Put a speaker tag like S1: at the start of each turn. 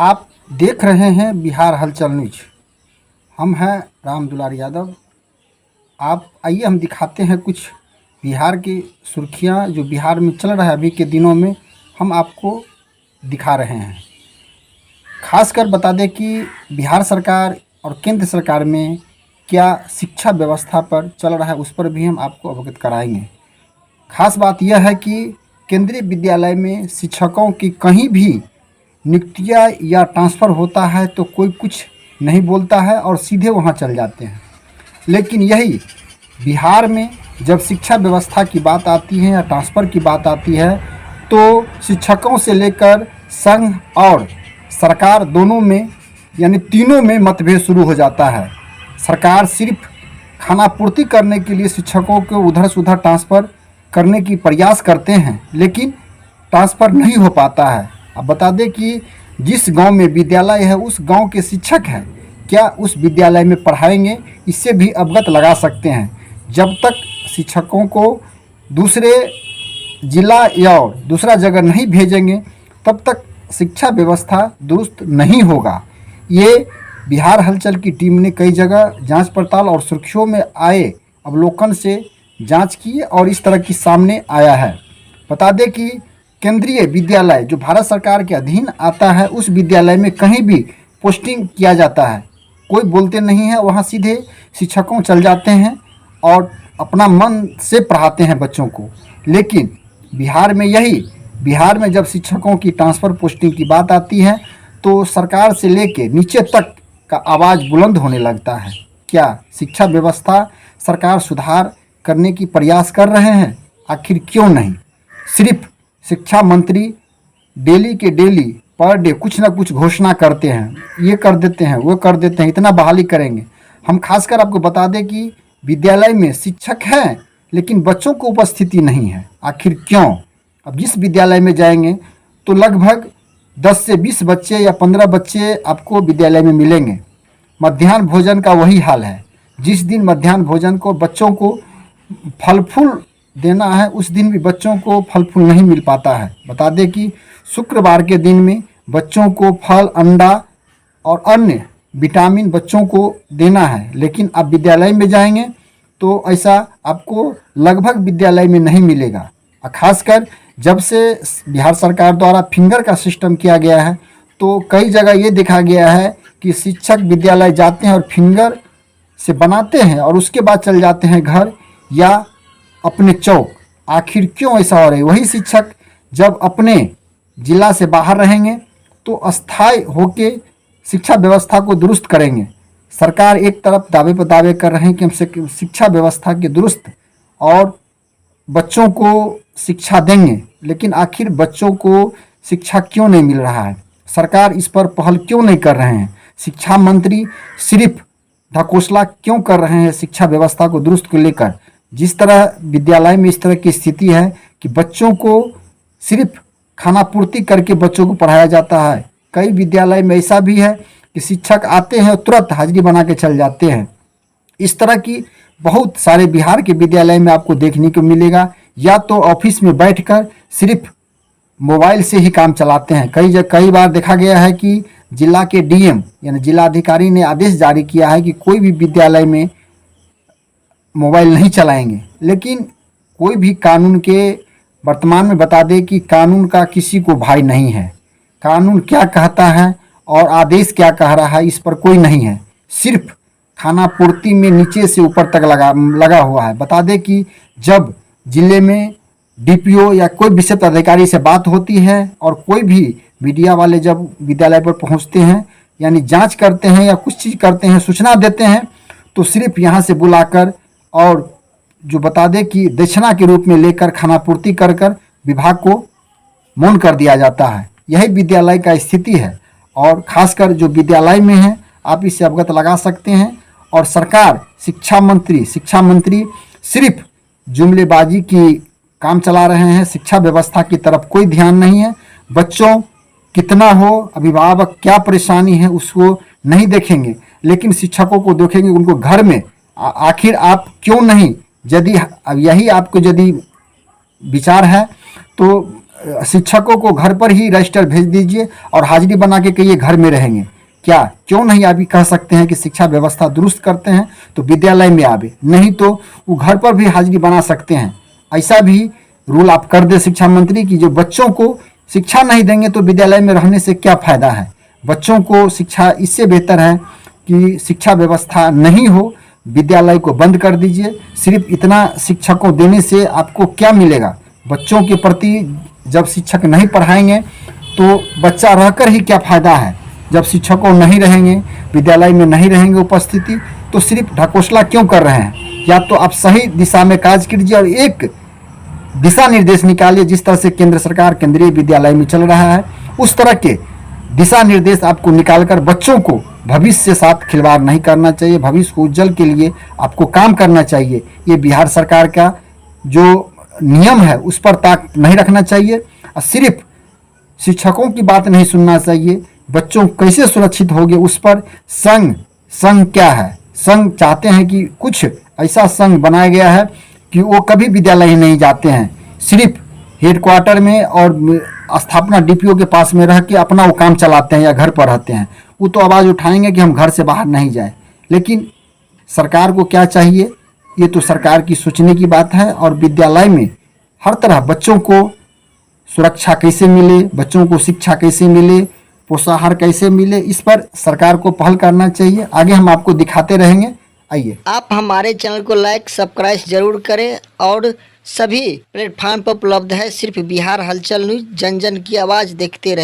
S1: आप देख रहे हैं बिहार हलचल न्यूज। हम हैं राम दुलार यादव। आप आइए हम दिखाते हैं कुछ बिहार की सुर्खियां जो बिहार में चल रहा है अभी के दिनों में, हम आपको दिखा रहे हैं। खासकर बता दें कि बिहार सरकार और केंद्र सरकार में क्या शिक्षा व्यवस्था पर चल रहा है, उस पर भी हम आपको अवगत कराएंगे। खास बात यह है कि केंद्रीय विद्यालय में शिक्षकों की कहीं भी नियुक्तियाँ या ट्रांसफ़र होता है तो कोई कुछ नहीं बोलता है और सीधे वहाँ चल जाते हैं। लेकिन यही बिहार में जब शिक्षा व्यवस्था की बात आती है या ट्रांसफ़र की बात आती है तो शिक्षकों से लेकर संघ और सरकार दोनों में यानी तीनों में मतभेद शुरू हो जाता है। सरकार सिर्फ खानापूर्ति करने के लिए शिक्षकों को उधर से उधर ट्रांसफ़र करने की प्रयास करते हैं, लेकिन ट्रांसफ़र नहीं हो पाता है। अब बता दें कि जिस गांव में विद्यालय है उस गांव के शिक्षक हैं, क्या उस विद्यालय में पढ़ाएंगे, इससे भी अवगत लगा सकते हैं। जब तक शिक्षकों को दूसरे जिला या दूसरा जगह नहीं भेजेंगे तब तक शिक्षा व्यवस्था दुरुस्त नहीं होगा। ये बिहार हलचल की टीम ने कई जगह जांच पड़ताल और सुर्खियों में आए अवलोकन से जांच की और इस तरह की सामने आया है। बता दें कि केंद्रीय विद्यालय जो भारत सरकार के अधीन आता है उस विद्यालय में कहीं भी पोस्टिंग किया जाता है, कोई बोलते नहीं है, वहाँ सीधे शिक्षकों चल जाते हैं और अपना मन से पढ़ाते हैं बच्चों को। लेकिन बिहार में जब शिक्षकों की ट्रांसफ़र पोस्टिंग की बात आती है तो सरकार से लेके नीचे तक का आवाज़ बुलंद होने लगता है। क्या शिक्षा व्यवस्था सरकार सुधार करने की प्रयास कर रहे हैं? आखिर क्यों नहीं? सिर्फ शिक्षा मंत्री डेली के डेली पर डे कुछ ना कुछ घोषणा करते हैं, ये कर देते हैं, वो कर देते हैं, इतना बहाली करेंगे। हम खासकर आपको बता दें कि विद्यालय में शिक्षक हैं लेकिन बच्चों को उपस्थिति नहीं है। आखिर क्यों? अब जिस विद्यालय में जाएंगे तो लगभग 10 से 20 बच्चे या 15 बच्चे आपको विद्यालय में मिलेंगे। मध्याह्न भोजन का वही हाल है। जिस दिन मध्याह्न भोजन को बच्चों को फल फूल देना है उस दिन भी बच्चों को फल फूल नहीं मिल पाता है। बता दें कि शुक्रवार के दिन में बच्चों को फल, अंडा और अन्य विटामिन बच्चों को देना है, लेकिन आप विद्यालय में जाएंगे तो ऐसा आपको लगभग विद्यालय में नहीं मिलेगा। खासकर जब से बिहार सरकार द्वारा फिंगर का सिस्टम किया गया है तो कई जगह ये देखा गया है कि शिक्षक विद्यालय जाते हैं और फिंगर से बनाते हैं और उसके बाद चल जाते हैं घर या अपने चौक। आखिर क्यों ऐसा हो रहा है? वही शिक्षक जब अपने जिला से बाहर रहेंगे तो अस्थायी होके शिक्षा व्यवस्था को दुरुस्त करेंगे। सरकार एक तरफ दावे पर दावे कर रहे हैं कि हम शिक्षा व्यवस्था के दुरुस्त और बच्चों को शिक्षा देंगे, लेकिन आखिर बच्चों को शिक्षा क्यों नहीं मिल रहा है? सरकार इस पर पहल क्यों नहीं कर रहे हैं? शिक्षा मंत्री सिर्फ ढकोसला क्यों कर रहे हैं शिक्षा व्यवस्था को दुरुस्त को लेकर? जिस तरह विद्यालय में इस तरह की स्थिति है कि बच्चों को सिर्फ खानापूर्ति करके बच्चों को पढ़ाया जाता है। कई विद्यालय में ऐसा भी है कि शिक्षक आते हैं और तुरंत हाजिरी बना के चल जाते हैं। इस तरह की बहुत सारे बिहार के विद्यालय में आपको देखने को मिलेगा। या तो ऑफिस में बैठकर सिर्फ मोबाइल से ही काम चलाते हैं। कई बार देखा गया है कि जिला के डीएम यानी जिलाधिकारी ने आदेश जारी किया है कि कोई भी विद्यालय में मोबाइल नहीं चलाएंगे, लेकिन कोई भी कानून के वर्तमान में बता दें कि कानून का किसी को भाई नहीं है। कानून क्या कहता है और आदेश क्या कह रहा है इस पर कोई नहीं है। सिर्फ खानापूर्ति में नीचे से ऊपर तक लगा हुआ है। बता दें कि जब जिले में डीपीओ या कोई विशेष अधिकारी से बात होती है और कोई भी मीडिया वाले जब विद्यालय पर पहुंचते हैं यानी जांच करते हैं या कुछ चीज़ करते हैं, सूचना देते हैं, तो सिर्फ यहाँ से बुलाकर और जो बता दें कि दक्षिणा के रूप में लेकर खानापूर्ति कर विभाग को मौन कर दिया जाता है। यही विद्यालय का स्थिति है और खासकर जो विद्यालय में है आप इससे अवगत लगा सकते हैं। और सरकार शिक्षा मंत्री सिर्फ जुमलेबाजी की काम चला रहे हैं। शिक्षा व्यवस्था की तरफ कोई ध्यान नहीं है। बच्चों कितना हो, अभिभावक क्या परेशानी है उसको नहीं देखेंगे, लेकिन शिक्षकों को देखेंगे उनको घर में। आखिर आप क्यों नहीं, यदि यही आपको यदि विचार है तो शिक्षकों को घर पर ही रजिस्टर भेज दीजिए और हाजिरी बना के कहिए घर में रहेंगे। क्या क्यों नहीं अभी कह सकते हैं कि शिक्षा व्यवस्था दुरुस्त करते हैं तो विद्यालय में आवे, नहीं तो वो घर पर भी हाजिरी बना सकते हैं। ऐसा भी रूल आप कर दे शिक्षा मंत्री की जो बच्चों को शिक्षा नहीं देंगे तो विद्यालय में रहने से क्या फ़ायदा है। बच्चों को शिक्षा इससे बेहतर है कि शिक्षा व्यवस्था नहीं हो, विद्यालय को बंद कर दीजिए। सिर्फ इतना शिक्षकों देने से आपको क्या मिलेगा। बच्चों के प्रति जब शिक्षक नहीं पढ़ाएंगे तो बच्चा रहकर ही क्या फ़ायदा है। जब शिक्षकों नहीं रहेंगे, विद्यालय में नहीं रहेंगे उपस्थिति, तो सिर्फ ढकोसला क्यों कर रहे हैं। या तो आप सही दिशा में कार्य कीजिए और एक दिशा निर्देश निकालिए। जिस तरह से केंद्र सरकार केंद्रीय विद्यालय में चल रहा है, उस तरह के दिशा निर्देश आपको निकालकर बच्चों को भविष्य के साथ खिलवाड़ नहीं करना चाहिए। भविष्य को उज्जवल के लिए आपको काम करना चाहिए। ये बिहार सरकार का जो नियम है उस पर ताक नहीं रखना चाहिए और सिर्फ शिक्षकों की बात नहीं सुनना चाहिए। बच्चों कैसे सुरक्षित होंगे उस पर संघ क्या है। संघ चाहते हैं कि कुछ ऐसा संघ बनाया गया है कि वो कभी विद्यालय ही नहीं जाते हैं, सिर्फ हेडक्वार्टर में और स्थापना डीपीओ के पास में रह के अपना वो काम चलाते हैं या घर पर रहते हैं। वो तो आवाज़ उठाएंगे कि हम घर से बाहर नहीं जाए, लेकिन सरकार को क्या चाहिए, ये तो सरकार की सोचने की बात है। और विद्यालय में हर तरह बच्चों को सुरक्षा कैसे मिले, बच्चों को शिक्षा कैसे मिले, पोषाहार कैसे मिले, इस पर सरकार को पहल करना चाहिए। आगे हम आपको दिखाते रहेंगे। आइए,
S2: आप हमारे चैनल को लाइक सब्सक्राइब जरूर करें और सभी प्लेटफॉर्म पर उपलब्ध है। सिर्फ बिहार हलचल न्यूज, जन जन की आवाज़ देखते रहें।